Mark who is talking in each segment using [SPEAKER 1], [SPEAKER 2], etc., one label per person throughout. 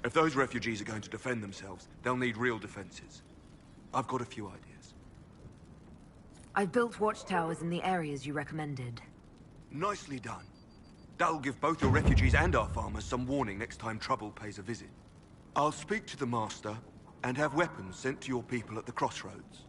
[SPEAKER 1] If those refugees are going to defend themselves, they'll need real defenses. I've got a few ideas.
[SPEAKER 2] I've built watchtowers in the areas you recommended.
[SPEAKER 1] Nicely done. That'll give both your refugees and our farmers some warning next time trouble pays a visit. I'll speak to the Master and have weapons sent to your people at the crossroads.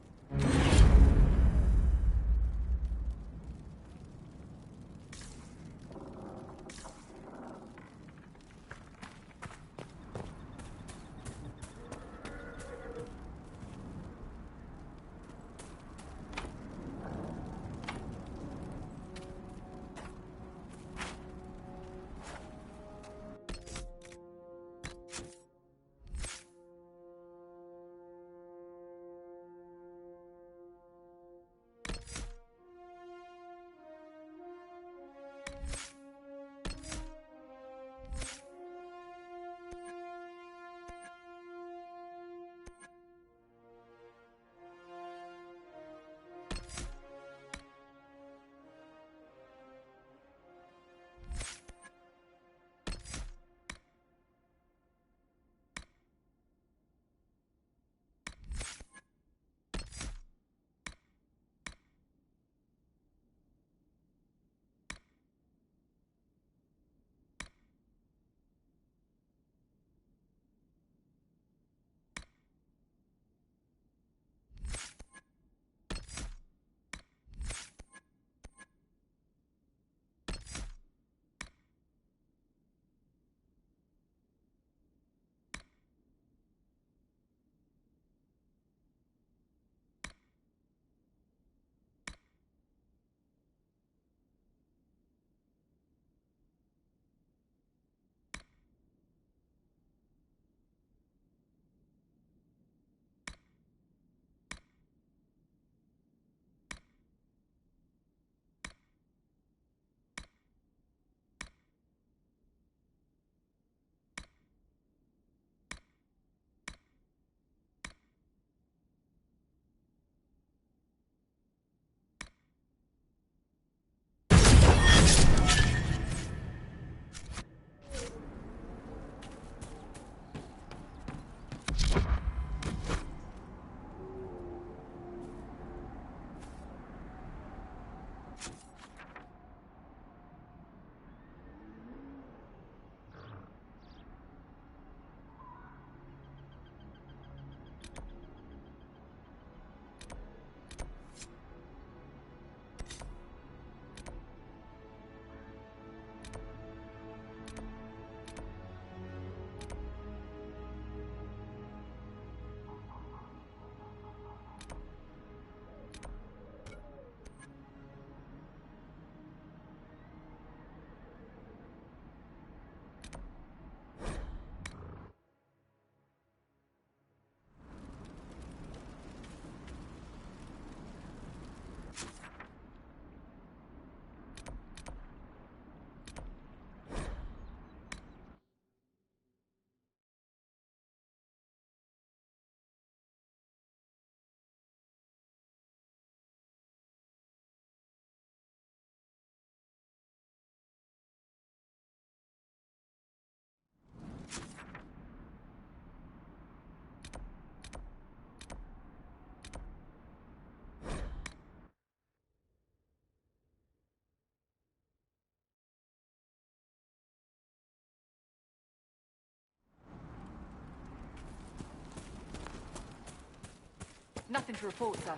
[SPEAKER 3] Nothing to report, sir.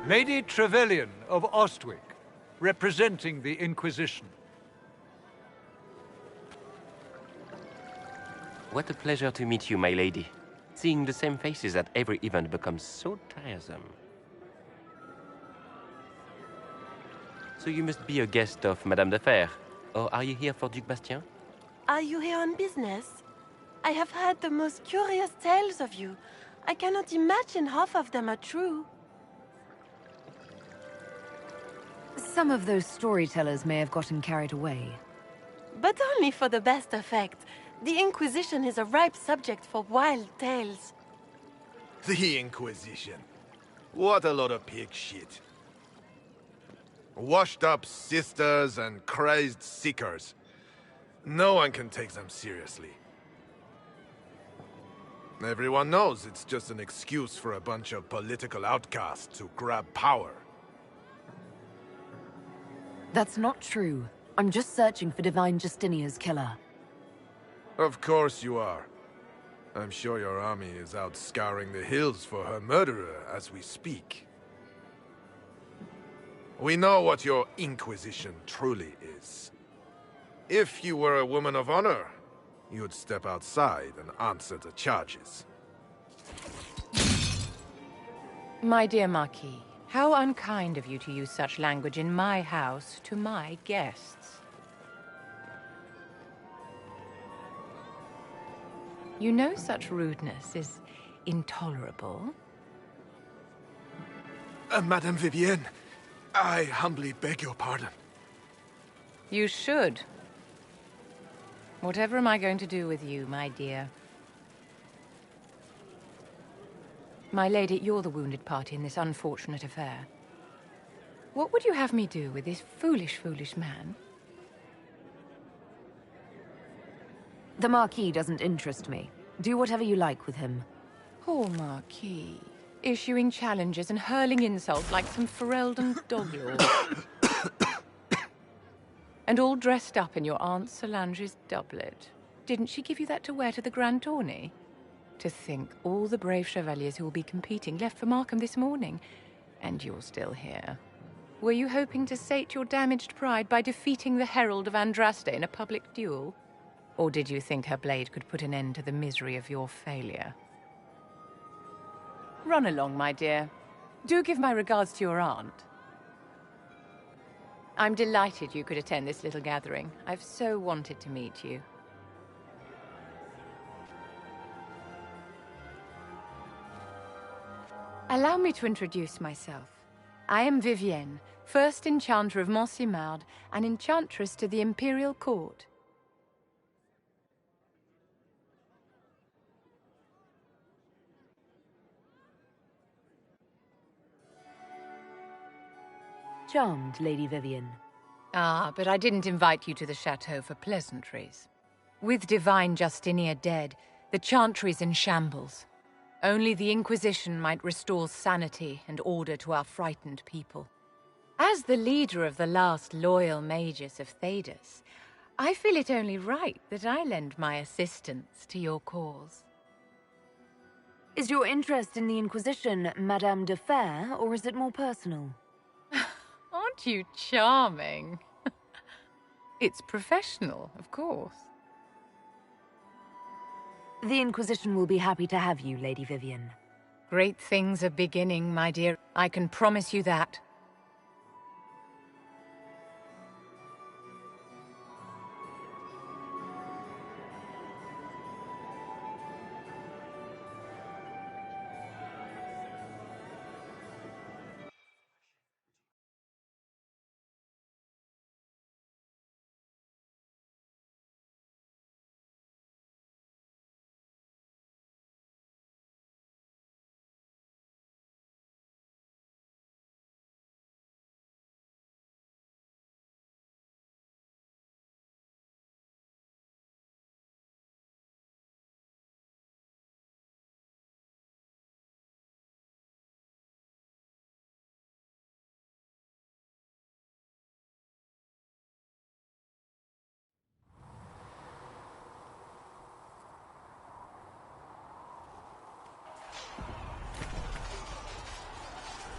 [SPEAKER 3] Lady Trevelyan of Ostwick, representing the Inquisition.
[SPEAKER 4] What a pleasure to meet you, my lady. Seeing the same faces at every event becomes so tiresome. So you must be a guest of Madame de Fer, or are you here for Duc Bastien?
[SPEAKER 5] Are you here on business? I have heard the most curious tales of you. I cannot imagine half of them are true.
[SPEAKER 2] Some of those storytellers may have gotten carried away.
[SPEAKER 5] But only for the best effect. The Inquisition is a ripe subject for wild tales.
[SPEAKER 6] The Inquisition. What a lot of pig shit. Washed-up sisters and crazed seekers. No one can take them seriously. Everyone knows it's just an excuse for a bunch of political outcasts to grab power.
[SPEAKER 2] That's not true. I'm just searching for Divine Justinia's killer.
[SPEAKER 6] Of course you are. I'm sure your army is out scouring the hills for her murderer as we speak. We know what your Inquisition truly is. If you were a woman of honor, you'd step outside and answer the charges.
[SPEAKER 7] My dear Marquis, how unkind of you to use such language in my house to my guests. You know such rudeness is intolerable.
[SPEAKER 6] Madame Vivienne, I humbly beg your pardon.
[SPEAKER 7] You should. Whatever am I going to do with you, my dear? My lady, you're the wounded party in this unfortunate affair. What would you have me do with this foolish, foolish man?
[SPEAKER 2] The Marquis doesn't interest me. Do whatever you like with him.
[SPEAKER 7] Poor Marquis. Issuing challenges and hurling insults like some Ferelden doglord. And all dressed up in your Aunt Solange's doublet. Didn't she give you that to wear to the Grand Tourney? To think all the brave chevaliers who will be competing left for Markham this morning, and you're still here. Were you hoping to sate your damaged pride by defeating the Herald of Andraste in a public duel? Or did you think her blade could put an end to the misery of your failure? Run along, my dear. Do give my regards to your aunt. I'm delighted you could attend this little gathering. I've so wanted to meet you. Allow me to introduce myself. I am Vivienne, first Enchanter of Montsimard and Enchantress to the Imperial Court.
[SPEAKER 2] Charmed, Lady Vivienne.
[SPEAKER 7] Ah, but I didn't invite you to the chateau for pleasantries. With Divine Justinia dead, the Chantry's in shambles. Only the Inquisition might restore sanity and order to our frightened people. As the leader of the last loyal mages of Thedas, I feel it only right that I lend my assistance to your cause.
[SPEAKER 2] Is your interest in the Inquisition Madame de Fer, or is it more personal?
[SPEAKER 7] Aren't you charming? It's professional, of course.
[SPEAKER 2] The Inquisition will be happy to have you, Lady Vivienne.
[SPEAKER 7] Great things are beginning, my dear. I can promise you that.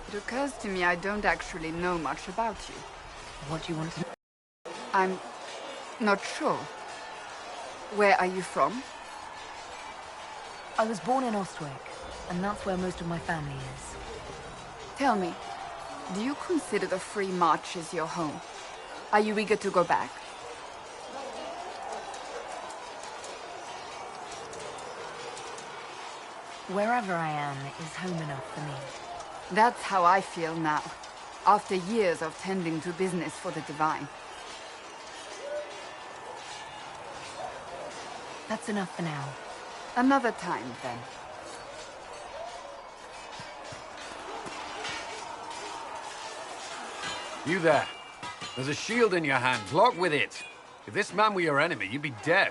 [SPEAKER 8] It occurs to me I don't actually know much about you.
[SPEAKER 2] What do you want to know?
[SPEAKER 8] I'm not sure. Where are you from?
[SPEAKER 2] I was born in Ostwick, and that's where most of my family is.
[SPEAKER 8] Tell me, do you consider the Free Marches your home? Are you eager to go back?
[SPEAKER 2] Wherever I am is home enough for me.
[SPEAKER 8] That's how I feel now, after years of tending to business for the Divine.
[SPEAKER 2] That's enough for now.
[SPEAKER 8] Another time, then.
[SPEAKER 9] You there. There's a shield in your hand. Lock with it. If this man were your enemy, you'd be dead.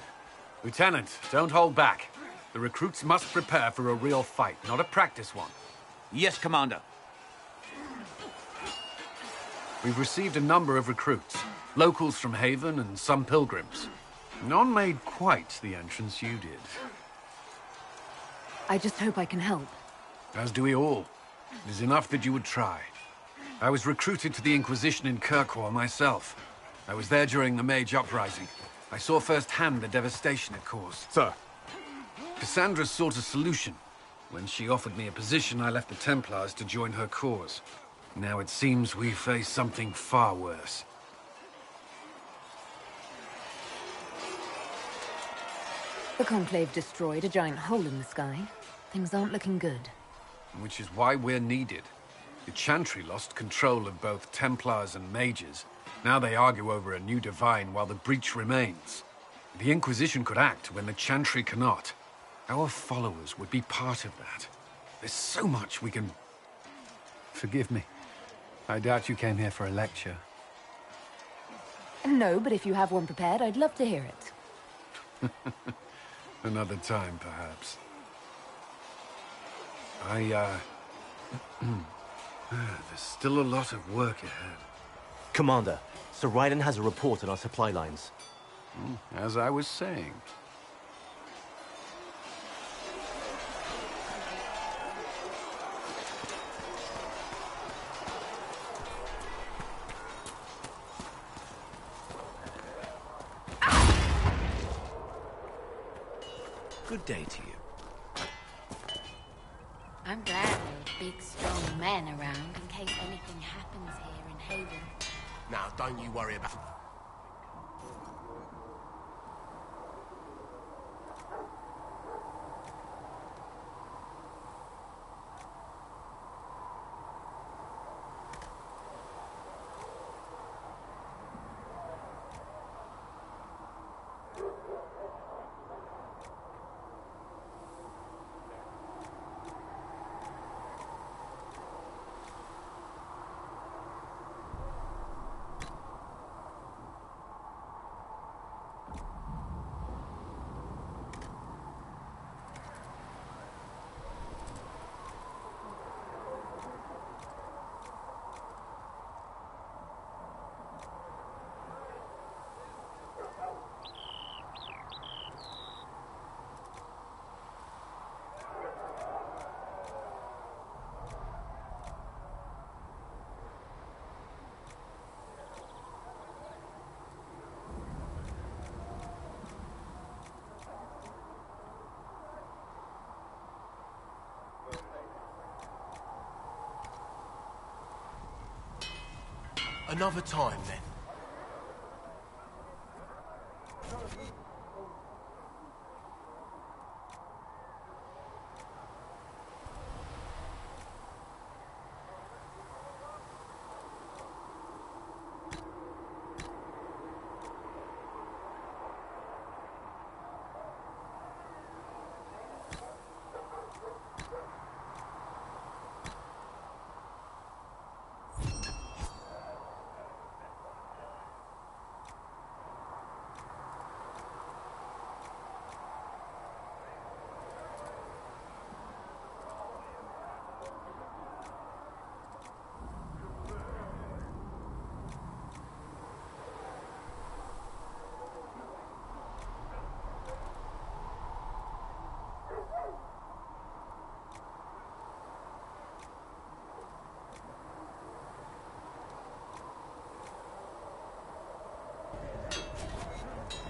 [SPEAKER 9] Lieutenant, don't hold back. The recruits must prepare for a real fight, not a practice one.
[SPEAKER 10] Yes, Commander.
[SPEAKER 9] We've received a number of recruits. Locals from Haven and some pilgrims. None made quite the entrance you did.
[SPEAKER 2] I just hope I can help.
[SPEAKER 9] As do we all. It is enough that you would try. I was recruited to the Inquisition in Kirkwall myself. I was there during the Mage Uprising. I saw firsthand the devastation it caused.
[SPEAKER 6] Sir.
[SPEAKER 9] Cassandra sought a solution. When she offered me a position, I left the Templars to join her cause. Now it seems we face something far worse.
[SPEAKER 2] The Conclave destroyed a giant hole in the sky. Things aren't looking good.
[SPEAKER 9] Which is why we're needed. The Chantry lost control of both Templars and Mages. Now they argue over a new Divine while the breach remains. The Inquisition could act when the Chantry cannot. Our followers would be part of that. There's so much we can... Forgive me. I doubt you came here for a lecture.
[SPEAKER 2] No, but if you have one prepared, I'd love to hear it.
[SPEAKER 9] Another time, perhaps. There's still a lot of work ahead.
[SPEAKER 10] Commander, Sir Ryden has a report on our supply lines.
[SPEAKER 9] As I was saying.
[SPEAKER 10] Good day to you.
[SPEAKER 11] I'm glad there are big, strong men around in case anything happens here in Haven.
[SPEAKER 12] Now, don't you worry about... Another time, then.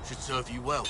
[SPEAKER 12] Should serve you well.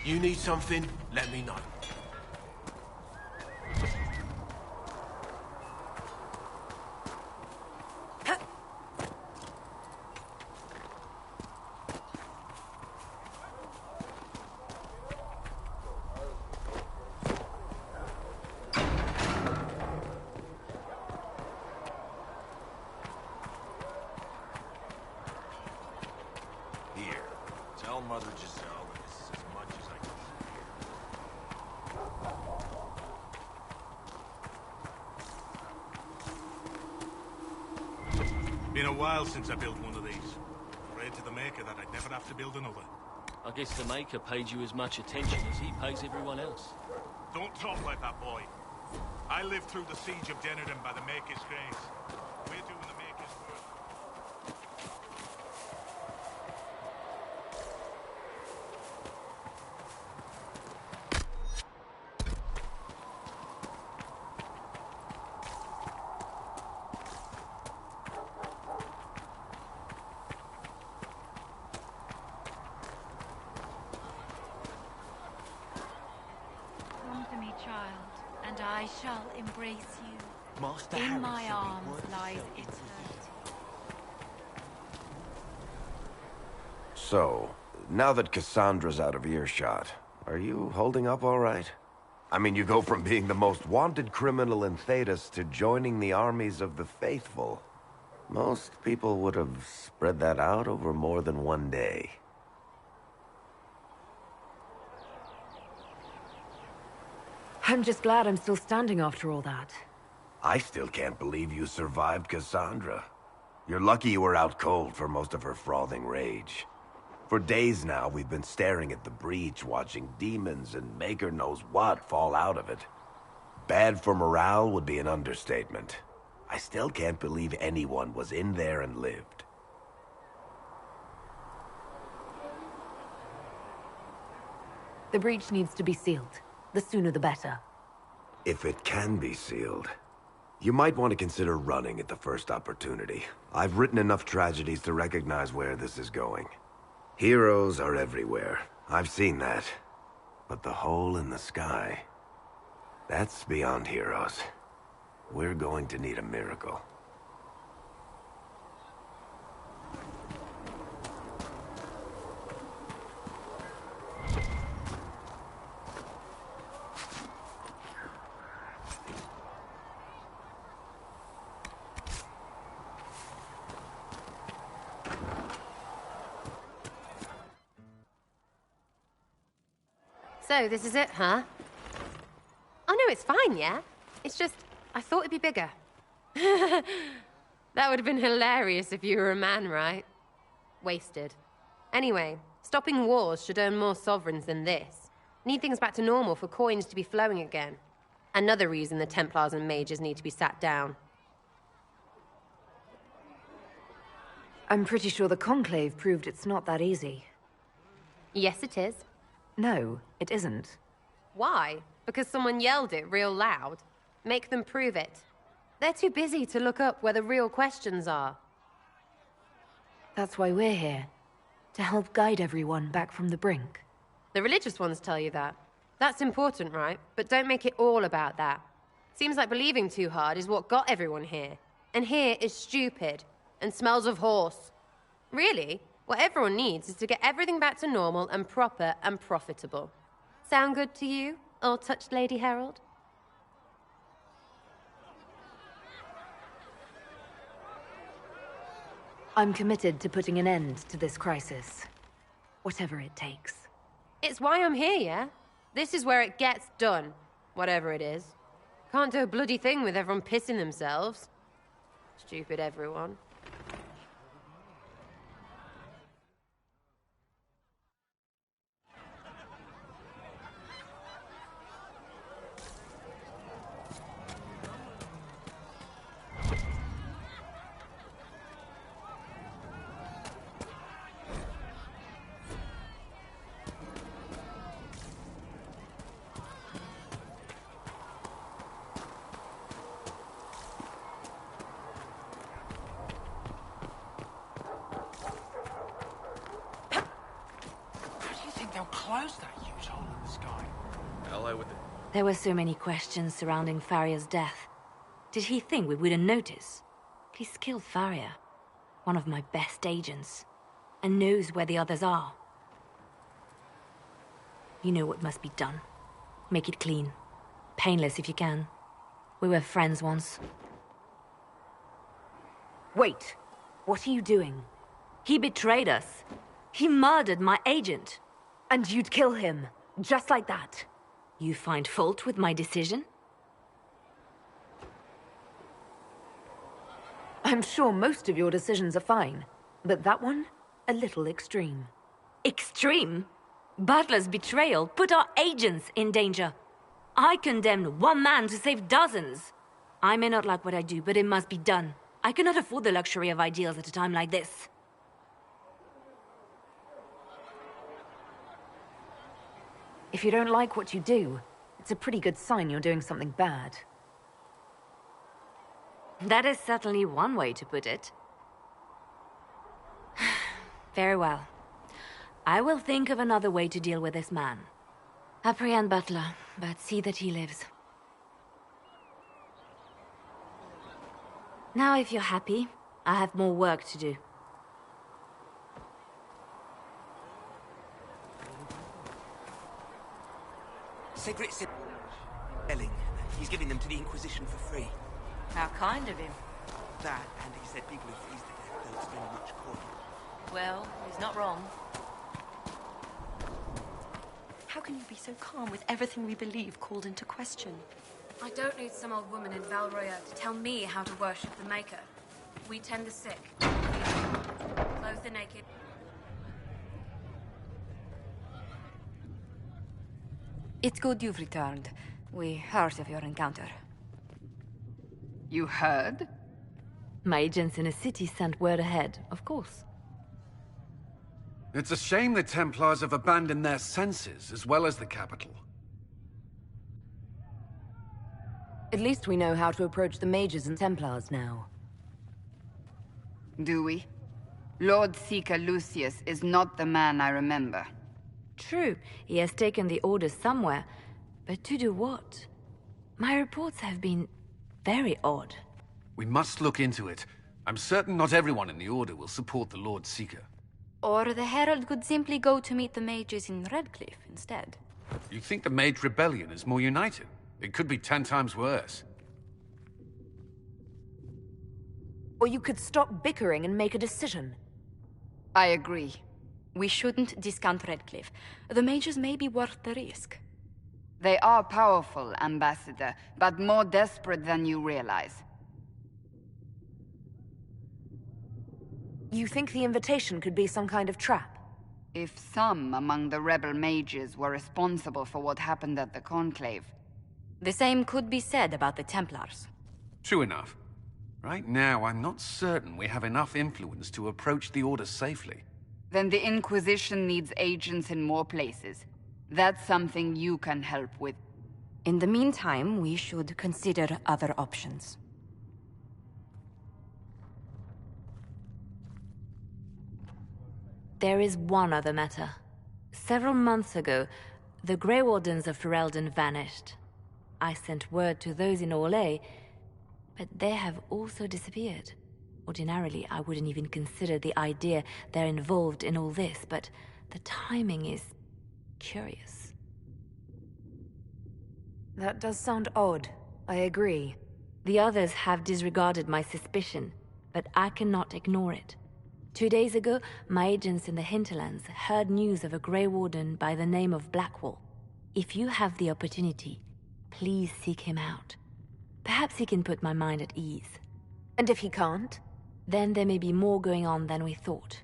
[SPEAKER 12] You need something, let me know.
[SPEAKER 13] Here, tell Mother Giselle that this is as much as I can
[SPEAKER 14] Been a while since I built one of these. Prayed to the Maker that I'd never have to build another.
[SPEAKER 15] I guess the Maker paid you as much attention as he pays everyone else.
[SPEAKER 14] Don't talk like that, boy. I lived through the siege of Denardin by the Maker's grace. We're doing the Maker's work.
[SPEAKER 16] Come to me, child, and I shall embrace you.
[SPEAKER 10] Master
[SPEAKER 16] In
[SPEAKER 10] Harry
[SPEAKER 16] my
[SPEAKER 10] said we
[SPEAKER 16] arms
[SPEAKER 10] weren't
[SPEAKER 16] lies
[SPEAKER 10] so
[SPEAKER 16] eternity.
[SPEAKER 13] So, now that Cassandra's out of earshot, are you holding up all right? I mean, you go from being the most wanted criminal in Thedas to joining the armies of the faithful. Most people would have spread that out over more than one day.
[SPEAKER 2] I'm just glad I'm still standing after all that.
[SPEAKER 13] I still can't believe you survived Cassandra. You're lucky you were out cold for most of her frothing rage. For days now, we've been staring at the breach, watching demons and Maker knows what fall out of it. Bad for morale would be an understatement. I still can't believe anyone was in there and lived.
[SPEAKER 2] The breach needs to be sealed. The sooner the better.
[SPEAKER 13] If it can be sealed, you might want to consider running at the first opportunity. I've written enough tragedies to recognize where this is going. Heroes are everywhere. I've seen that. But the hole in the sky, that's beyond heroes. We're going to need a miracle.
[SPEAKER 17] So, this is it, huh? Oh no, it's fine, yeah? It's just, I thought it'd be bigger. That would have been hilarious if you were a man, right? Wasted. Anyway, stopping wars should earn more sovereigns than this. Need things back to normal for coins to be flowing again. Another reason the Templars and mages need to be sat down.
[SPEAKER 2] I'm pretty sure the Conclave proved it's not that easy.
[SPEAKER 17] Yes, it is.
[SPEAKER 2] No, it isn't.
[SPEAKER 17] Why? Because someone yelled it real loud? Make them prove it. They're too busy to look up where the real questions are.
[SPEAKER 2] That's why we're here. To help guide everyone back from the brink.
[SPEAKER 17] The religious ones tell you that. That's important, right? But don't make it all about that. Seems like believing too hard is what got everyone here. And here is stupid. And smells of horse. Really? What everyone needs is to get everything back to normal and proper and profitable. Sound good to you, all-touched Lady Herald?
[SPEAKER 2] I'm committed to putting an end to this crisis. Whatever it takes.
[SPEAKER 17] It's why I'm here, yeah? This is where it gets done. Whatever it is. Can't do a bloody thing with everyone pissing themselves. Stupid everyone.
[SPEAKER 12] close that huge hole in the sky?
[SPEAKER 6] Hello with it.
[SPEAKER 2] There were so many questions surrounding Faria's death. Did he think we wouldn't notice? He's killed Faria, one of my best agents, and knows where the others are. You know what must be done. Make it clean. Painless if you can. We were friends once. Wait! What are you doing? He betrayed us. He murdered my agent. And you'd kill him, just like that. You find fault with my decision? I'm sure most of your decisions are fine, but that one, a little extreme. Extreme? Butler's betrayal put our agents in danger. I condemned one man to save dozens. I may not like what I do, but it must be done. I cannot afford the luxury of ideals at a time like this. If you don't like what you do, it's a pretty good sign you're doing something bad. That is certainly one way to put it. Very well. I will think of another way to deal with this man. Apprehend Butler, but see that he lives. Now, if you're happy, I have more work to do.
[SPEAKER 18] Sigrid said... Elling. He's giving them to the Inquisition for free.
[SPEAKER 19] How kind of him.
[SPEAKER 18] That, and he said people who freeze to death don't spend much coin.
[SPEAKER 19] Well, he's not wrong.
[SPEAKER 5] How can you be so calm with everything we believe called into question?
[SPEAKER 20] I don't need some old woman in Valroya to tell me how to worship the Maker. We tend the sick. Clothe the naked.
[SPEAKER 21] It's good you've returned. We heard of your encounter.
[SPEAKER 8] You heard?
[SPEAKER 2] My agents in a city sent word ahead, of course.
[SPEAKER 9] It's a shame the Templars have abandoned their senses, as well as the capital.
[SPEAKER 2] At least we know how to approach the mages and Templars now.
[SPEAKER 8] Do we? Lord Seeker Lucius is not the man I remember.
[SPEAKER 2] True, he has taken the orders somewhere, but to do what? My reports have been very odd.
[SPEAKER 9] We must look into it. I'm certain not everyone in the Order will support the Lord Seeker.
[SPEAKER 21] Or the Herald could simply go to meet the mages in Redcliffe instead.
[SPEAKER 9] You think the Mage Rebellion is more united? It could be 10 times worse.
[SPEAKER 2] Or you could stop bickering and make a decision.
[SPEAKER 8] I agree.
[SPEAKER 21] We shouldn't discount Redcliffe. The mages may be worth the risk.
[SPEAKER 8] They are powerful, Ambassador, but more desperate than you realize.
[SPEAKER 2] You think the invitation could be some kind of trap?
[SPEAKER 8] If some among the rebel mages were responsible for what happened at the Conclave.
[SPEAKER 21] The same could be said about the Templars.
[SPEAKER 9] True enough. Right now, I'm not certain we have enough influence to approach the Order safely.
[SPEAKER 8] Then the Inquisition needs agents in more places. That's something you can help with.
[SPEAKER 21] In the meantime, we should consider other options.
[SPEAKER 2] There is one other matter. Several months ago, the Grey Wardens of Ferelden vanished. I sent word to those in Orlais, but they have also disappeared. Ordinarily, I wouldn't even consider the idea they're involved in all this, but the timing is curious. That does sound odd. I agree. The others have disregarded my suspicion, but I cannot ignore it. 2 days ago, my agents in the hinterlands heard news of a Grey Warden by the name of Blackwall. If you have the opportunity, please seek him out. Perhaps he can put my mind at ease. And if he can't, then there may be more going on than we thought.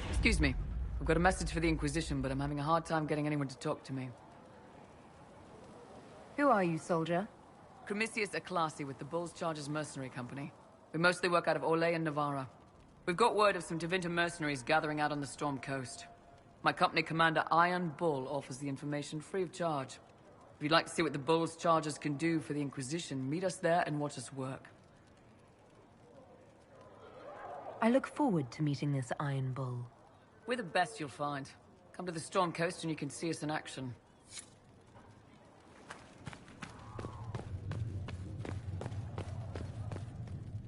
[SPEAKER 22] Excuse me. I've got a message for the Inquisition, but I'm having a hard time getting anyone to talk to me.
[SPEAKER 1] Who are you, soldier?
[SPEAKER 22] Cremisius Aclasi with the Bulls Chargers Mercenary Company. We mostly work out of Orlais and Navarra. We've got word of some Tevinter mercenaries gathering out on the Storm Coast. My company commander, Iron Bull, offers the information free of charge. If you'd like to see what the Bulls Chargers can do for the Inquisition, meet us there and watch us work.
[SPEAKER 1] I look forward to meeting this Iron Bull.
[SPEAKER 22] We're the best you'll find. Come to the Storm Coast and you can see us in action.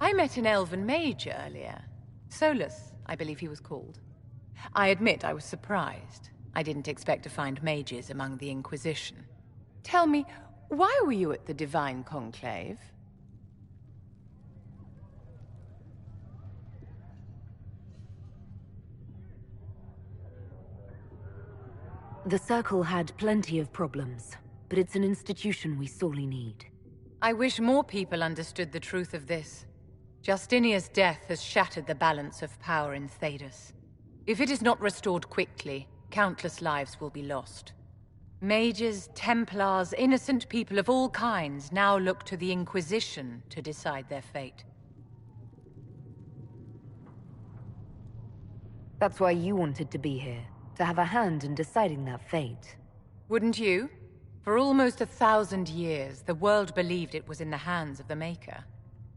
[SPEAKER 7] I met an elven mage earlier. Solus, I believe he was called. I admit I was surprised. I didn't expect to find mages among the Inquisition. Tell me, why were you at the Divine Conclave?
[SPEAKER 1] The Circle had plenty of problems, but it's an institution we sorely need.
[SPEAKER 7] I wish more people understood the truth of this. Justinia's death has shattered the balance of power in Thedas. If it is not restored quickly, countless lives will be lost. Mages, Templars, innocent people of all kinds now look to the Inquisition to decide their fate.
[SPEAKER 1] That's why you wanted to be here, to have a hand in deciding that fate.
[SPEAKER 7] Wouldn't you? For almost 1,000 years, the world believed it was in the hands of the Maker.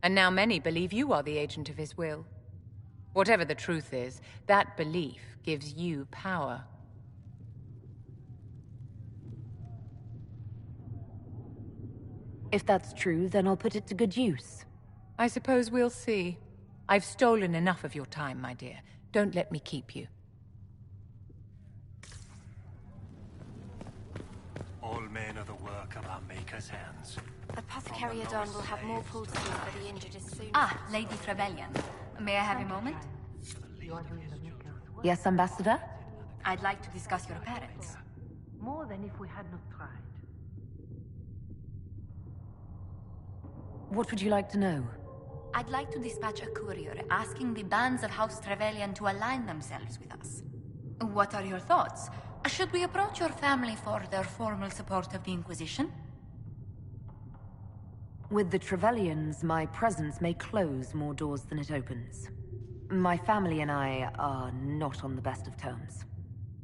[SPEAKER 7] And now many believe you are the agent of his will. Whatever the truth is, that belief gives you power.
[SPEAKER 1] If that's true, then I'll put it to good use.
[SPEAKER 7] I suppose we'll see. I've stolen enough of your time, my dear. Don't let me keep you.
[SPEAKER 12] All men are the work of our Maker's hands.
[SPEAKER 21] Apothecary Adon will have more poultices for the injured as soon.
[SPEAKER 23] Ah, Lady Trevelyan. May I have a moment?
[SPEAKER 1] Yes, Ambassador?
[SPEAKER 23] I'd like to discuss your parents.
[SPEAKER 1] More than if we had not tried. What would you like to know?
[SPEAKER 23] I'd like to dispatch a courier asking the bands of House Trevelyan to align themselves with us. What are your thoughts? Should we approach your family for their formal support of the Inquisition?
[SPEAKER 1] With the Trevelyan's, my presence may close more doors than it opens. My family and I are not on the best of terms.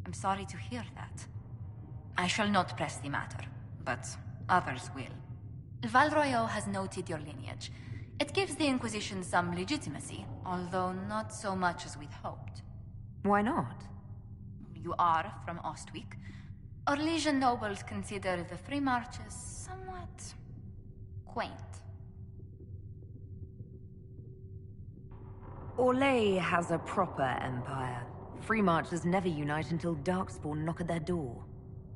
[SPEAKER 23] I'm sorry to hear that. I shall not press the matter, but others will. Valroyo has noted your lineage. It gives the Inquisition some legitimacy, although not so much as we'd hoped.
[SPEAKER 1] Why not?
[SPEAKER 23] You are from Ostwick. Orlesian nobles consider the Free Marches somewhat quaint.
[SPEAKER 1] Orlais has a proper empire. Free Marchers never unite until Darkspawn knock at their door.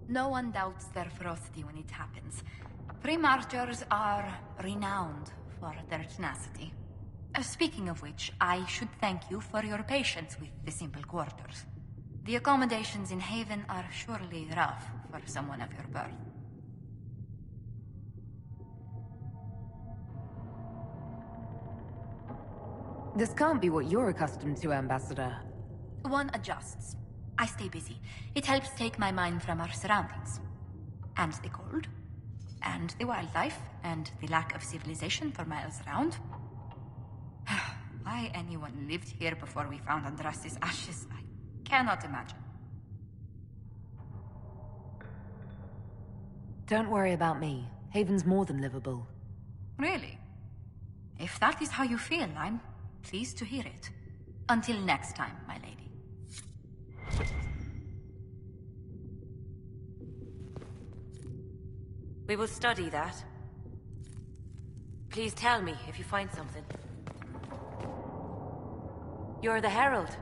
[SPEAKER 23] No one doubts their ferocity when it happens. Free Marchers are renowned for their tenacity. Speaking of which, I should thank you for your patience with the simple quarters. The accommodations in Haven are surely rough for someone of your birth.
[SPEAKER 1] This can't be what you're accustomed to, Ambassador.
[SPEAKER 23] One adjusts. I stay busy. It helps take my mind from our surroundings. And the cold. And the wildlife. And the lack of civilization for miles around. Why anyone lived here before we found Andras's ashes, I cannot imagine.
[SPEAKER 1] Don't worry about me. Haven's more than livable.
[SPEAKER 23] Really? If that is how you feel, I'm pleased to hear it. Until next time, my lady.
[SPEAKER 19] We will study that. Please tell me if you find something. You're the Herald.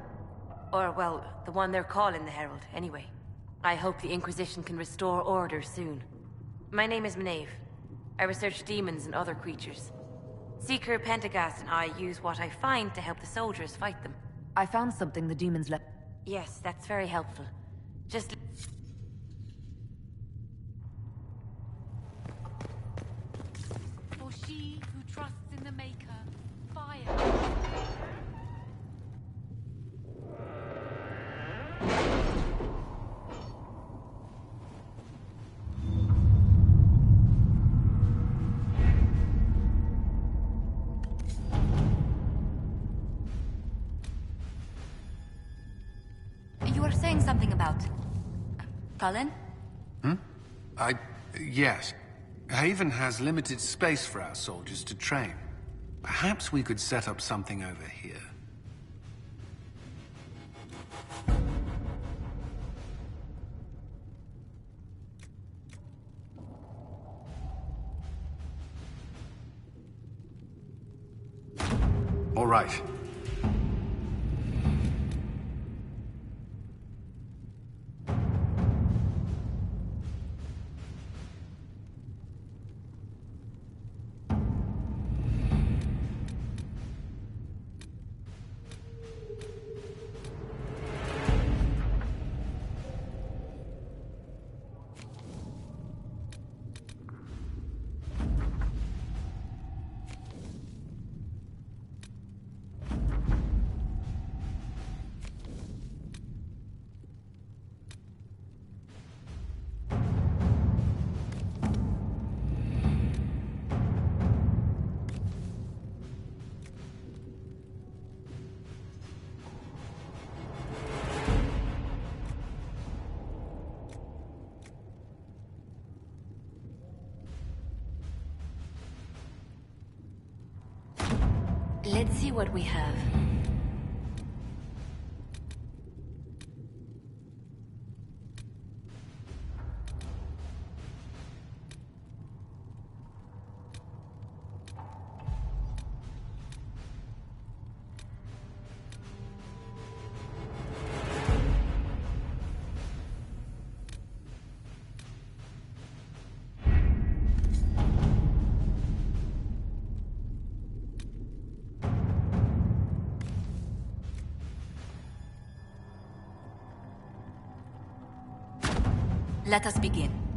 [SPEAKER 19] Or, well, the one they're calling the Herald, anyway. I hope the Inquisition can restore order soon. My name is Maeve. I research demons and other creatures. Seeker, Pentagast, and I use what I find to help the soldiers fight them.
[SPEAKER 1] I found something the demons left.
[SPEAKER 19] Yes, that's very helpful. Just...
[SPEAKER 16] For she who trusts in the Maker, fire.
[SPEAKER 21] out. Cullen?
[SPEAKER 9] Yes. Haven has limited space for our soldiers to train. Perhaps we could set up something over here. All right.
[SPEAKER 2] Let's see what we have.
[SPEAKER 21] Let us begin.